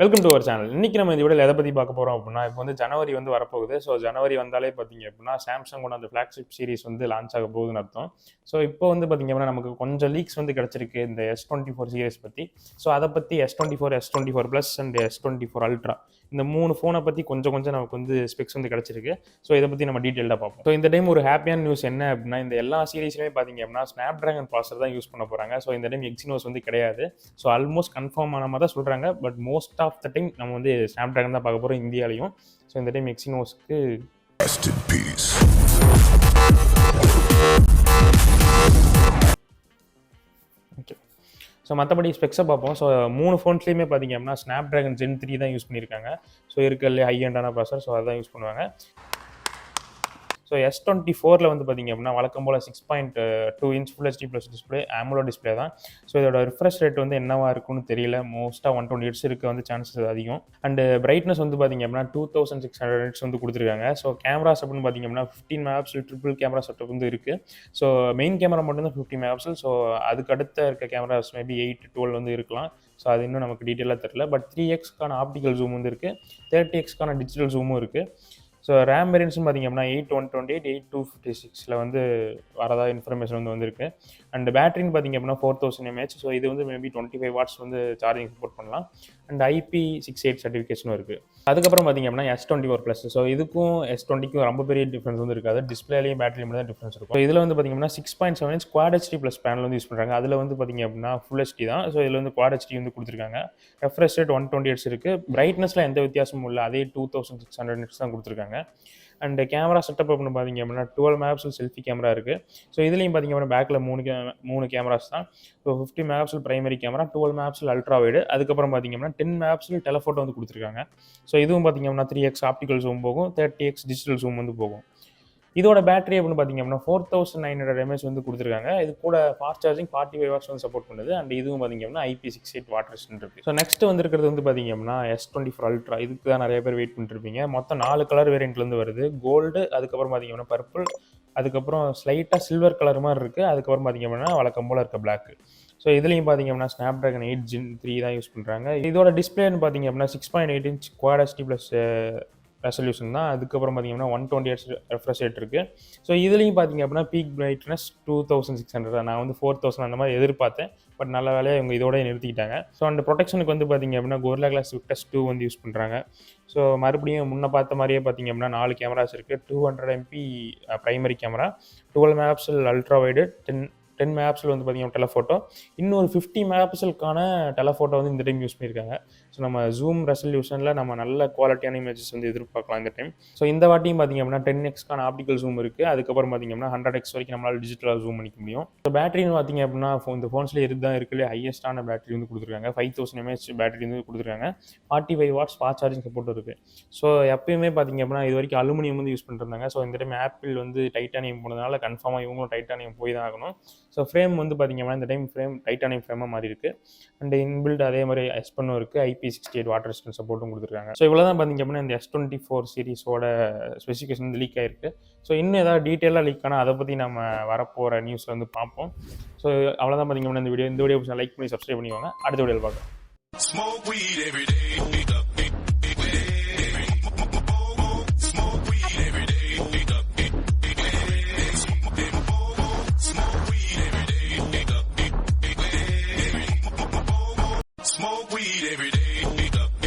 Welcome to our channel. இன்னைக்கு நம்ம இந்த வீடியோவில் எதை பற்றி பார்க்க போகிறோம் அப்படின்னா, இப்போ வந்து ஜனவரி வந்து வரப்போகுது. ஸோ ஜனவரி வந்தாலே பார்த்தீங்க அப்படின்னா சாம்சங்கோட அந்த ஃப்ளாக்ஷிப் சீரிஸ் வந்து லான்ச் ஆக போகுதுன்னு அர்த்தம். ஸோ இப்போ வந்து பார்த்தீங்க அப்படின்னா நமக்கு கொஞ்சம் லீக்ஸ் வந்து கிடச்சிருக்கு இந்த S24 சீரிஸ் பற்றி. ஸோ அதை பற்றி S24, S24 Plus and S24 Ultra இந்த 3 ஃபோனை பற்றி கொஞ்சம் நமக்கு வந்து ஸ்பெக்ஸ் வந்து கிடச்சிருக்கு. ஸோ இதை பற்றி நம்ம டீட்டெயிலாக பார்ப்போம். ஸோ இந்த டைம் ஒரு ஹாப்பியான நியூஸ் என்ன அப்படின்னா, இந்த எல்லா சீரிஸ்லையுமே பார்த்தீங்க அப்படின்னா ஸ்னாப் ட்ராகன் ப்ராசர் தான் யூஸ் பண்ண போகிறாங்க. ஸோ இந்த டைம் எக்ஸினோஸ் வந்து கிடையாது. ஸோ ஆல்மோஸ்ட் கன்ஃபார்ம் ஆன மாதிரி தான் சொல்கிறாங்க. But most of the time நம்ம வந்து ஸ்னாப் ட்ராகன் தான் பார்க்க போகிறோம் இந்தியாலையும். ஸோ இந்த டைம் எக்ஸினோஸ்க்கு ஓகே. ஸோ மற்றபடி ஸ்பெக்ஸை பார்ப்போம். ஸோ 3 ஃபோன்ஸ்லேயுமே பார்த்தீங்க அப்படின்னா ஸ்னாப் ட்ராகன் Gen 3 தான் யூஸ் பண்ணியிருக்காங்க. ஸோ இருக்கிறதுலே ஹை எண்டான ப்ராசர். ஸோ அதான் யூஸ் பண்ணுவாங்க. ஸோ S24 வந்து பார்த்தீங்க அப்படின்னா வழக்கம் போல் 6.2 inch full HD plus display, AMOLED display தான். ஸோ இதோட ரிஃப்ரெஷ் ரேட் வந்து என்னவா இருக்குன்னு தெரியல. மோஸ்ட்டாக 120 ஹெர்ட்ஸ் இருக்க வந்து சான்சஸ் அதிகம். அண்ட் பிரைட்னஸ் வந்து பார்த்தீங்க அப்படின்னா 2600 ஹெர்ட்ஸ் வந்து கொடுத்துருக்காங்க. ஸோ கேமராஸ் அப்படின்னு பார்த்தீங்க அப்படின்னா 15 மெகாபிக்சல் ட்ரிபிள் கேமரா செட்டப் வந்து இருக்குது. ஸோ மெயின் கேமரா மட்டும் தான் 50 மெகாபிக்சல். ஸோ அதுக்கு அடுத்த இருக்க கேமராஸ் மேபி 8, 12 வந்து இருக்கலாம். ஸோ அது இன்னும் நமக்கு டீட்டெயிலாக தெரியல. பட் 3xக்கான ஆப்டிக்கல் ஜூம் வந்து இருக்குது, 30xக்கான டிஜிட்டல் ஜூமும் இருக்குது. ஸோ ரேம் வேரியன்ட்ஸ்னு பார்த்தீங்க அப்படின்னா 8/128, 8/256 வந்து வரதா இன்ஃபர்மேஷன் வந்து வந்திருக்கு. அண்ட் பேட்டரின்னு பார்த்தீங்க அப்படின்னா 4000 mAh. ஸோ இது வந்து மேபி 25 வாட்ஸ் வந்து சார்ஜிங் சப்போர்ட் பண்ணலாம். அண்ட் IP68 சர்டிஃபிகேஷனும் இருக்குது. அதுக்கப்புறம் பார்த்தீங்க அப்படின்னா S24 Plus. ஸோ இதுக்கும் S20க்கும் ரொம்ப பெரிய டிஃப்ரென்ஸ் வந்து இருக்காது. டிஸ்பிளேலையும் பேட்டரியும் மட்டும் தான் டிஃப்ரென்ஸ் இருக்கும். ஸோ இதில் வந்து பார்த்தீங்க அப்படின்னா 6.7 inch Quad HD Plus panel வந்து யூஸ் பண்ணுறாங்க. அதில் வந்து பார்த்தீங்க அப்படின்னா ஃபுல் HD தான். ஸோ இதில் வந்து Quad HD வந்து கொடுத்துருக்காங்க. ரெஃப்ரெஷ் ரேட் 120 ஹெர்ட்ஸ் இருக்குது. பிரைட்னஸில் எந்த வித்தியாசமும் இல்லை, அதே 2600 நெட்ஸ் தான் கொடுத்துருக்காங்க. அண்ட் கேமரா செட்டப் அப்படின்னு பார்த்தீங்க அப்படின்னா 12 மெகாபிக்சல் செல்ஃபி கேமரா இருக்குது. ஸோ இதுலேயும் பார்த்தீங்க அப்படின்னா பேக்கில் 3 கேமராஸ் தான். So 50 megapixel primary camera, 12 megapixel ultra wide, அதுக்கப்புறம் பார்த்தீங்க அப்படின்னா 10 மெகாபிக்சல் டெலஃபோட்டோ வந்து கொடுத்துருக்காங்க. ஸோ இதுவும் பார்த்தீங்க அப்படின்னா 3x ஆப்டிக்கல் ஜூம் போகும், 30x டிஜிட்டல் ஜூம் வந்து போகும். இதோட பேட்டரி அப்படின்னு பார்த்தீங்க அப்படின்னா 4900 mAh வந்து கொடுத்துருக்காங்க. இது கூட ஃபாஸ்ட் சார்ஜிங் 45 வாட்ஸ் வந்து சப்போர்ட் பண்ணுது. அண்ட் இதுவும் பார்த்தீங்க அப்படின்னா IP68 வாட்டர் ரெசிஸ்டன்ட் இருக்குது. ஸோ நெக்ஸ்ட் வந்துருக்கிறது வந்து பார்த்தீங்க அப்படின்னா S24 Ultra. இதுக்கு தான் நிறைய பேர் வெயிட் பண்ணிருப்பீங்க. மொத்தம் 4 கலர் வேரியன்ட்லேருந்து வருது. கோல்டு, அதுக்கப்புறம் பார்த்தீங்க அப்படின்னா பர்பிள், அதுக்கப்புறம் ஸ்லைட்டாக சில்வர் கலர் மாதிரி இருக்குது. அதுக்கப்புறம் பார்த்தீங்க அப்படின்னா வழக்கம் போல் இருக்க பிளாக். ஸோ இதுலேயும் பார்த்தீங்க அப்படின்னா ஸ்னாப் ட்ராகன் 8 Gen 3 தான் யூஸ் பண்ணுறாங்க. இதோட டிஸ்பிளேன்னு பார்த்தீங்க அப்படின்னா 6.8 inch Quad HD Plus resolution தான். அதுக்கப்புறம் பார்த்தீங்கன்னா 120 ஹெர்ட்ஸ் ரெஃப்ரெஷ் ரேட் இருக்குது. ஸோ இதுலேயும் பார்த்தீங்க அப்படின்னா பீக் பிரைட்னஸ் 2600 தான். நான் வந்து 4000 அந்த மாதிரி எதிர்பார்த்தேன். பட் நல்ல வேலையாக இவங்க இதோட நிறுத்திக்கிட்டாங்க. ஸோ அந்த ப்ரொடெக்ஷனுக்கு வந்து பார்த்தீங்க அப்படின்னா Gorilla Glass Victus 2 வந்து யூஸ் பண்ணுறாங்க. ஸோ மறுபடியும் முன்ன பார்த்த மாதிரியே பார்த்தீங்க அப்படின்னா 4 கேமராஸ் இருக்குது. 200 MP primary camera, 12 megapixel ultra wide, 10 megapixel வந்து பார்த்தீங்கன்னா டெலஃபோட்டோ, இன்னொரு 50 மெகாபிக்சலுக்கான டெலஃபோட்டோ வந்து இந்த டைம் யூஸ் பண்ணியிருக்காங்க. ஸோ நம்ம ஜூம் ரெசல்யூஷனில் நம்ம நல்ல குவாலிட்டியான இமேஜஸ் வந்து எதிர்பார்க்கலாம் இந்த டைம். ஸோ இந்த வாட்டியும் பார்த்தீங்க அப்படின்னா 10xக்கான ஆப்டிக்கல் ஜூம் இருக்குது. அதுக்கப்புறம் பார்த்தீங்க அப்படின்னா 100x வரைக்கும் நம்மளால் டிஜிட்டலாக ஜூம் பண்ணிக்க முடியும். ஸோ பேட்டரின்னு பார்த்தீங்க அப்படின்னா இந்த ஃபோன்ஸில் இதுதான் இருக்குல்ல ஹையஸ்டான பேட்டரி வந்து கொடுத்துருக்காங்க. 5000 mAh பேட்டரி வந்து கொடுத்துருக்காங்க. 45 வாட்ஸ் ஃபாஸ்ட் சார்ஜிங் சப்போர்ட் இருக்குது. ஸோ எப்பயுமே பார்த்தீங்க அப்படின்னா இது வரைக்கும் அலுமினியம் வந்து யூஸ் பண்ணிருந்தாங்க. ஸோ இந்த டைம் ஆப்பிள் வந்து டைட்டானியம் போனதுனால கன்ஃபார்மாக இவங்களும் டைட்டானியம் போய் தான் ஆகணும். ஸோ ஃப்ரேம் வந்து பார்த்தீங்க அப்படின்னா இந்த டைம் ஃப்ரேம் டைட்டானியம் ஃப்ரேமாக மாறி இருக்குது. அண்ட் இன்பில்ட் அதே மாதிரி S1 இருக்குது. IP68 வாட்டர் ரெசிஸ்டன்ட் சப்போர்ட்டும் கொடுத்துருக்காங்க. ஸோ இவ்வளோ தான் பார்த்தீங்க அப்படின்னா இந்த S24 சீரிஸோட ஸ்பெசிஃபிகேஷன் வந்து லீக் ஆகிருக்கு. ஸோ இன்னும் ஏதாவது டீட்டெயிலாக லீக் ஆனால் அதை பற்றி நம்ம வரப்போகிற நியூஸில் வந்து பார்ப்போம். ஸோ அவ்வளோதான் பார்த்தீங்க அப்படின்னா இந்த வீடியோ லைக் பண்ணி சப்ஸ்கிரைப் பண்ணிக்கோங்க. அடுத்த வீடியோவில் பார்க்கலாம்.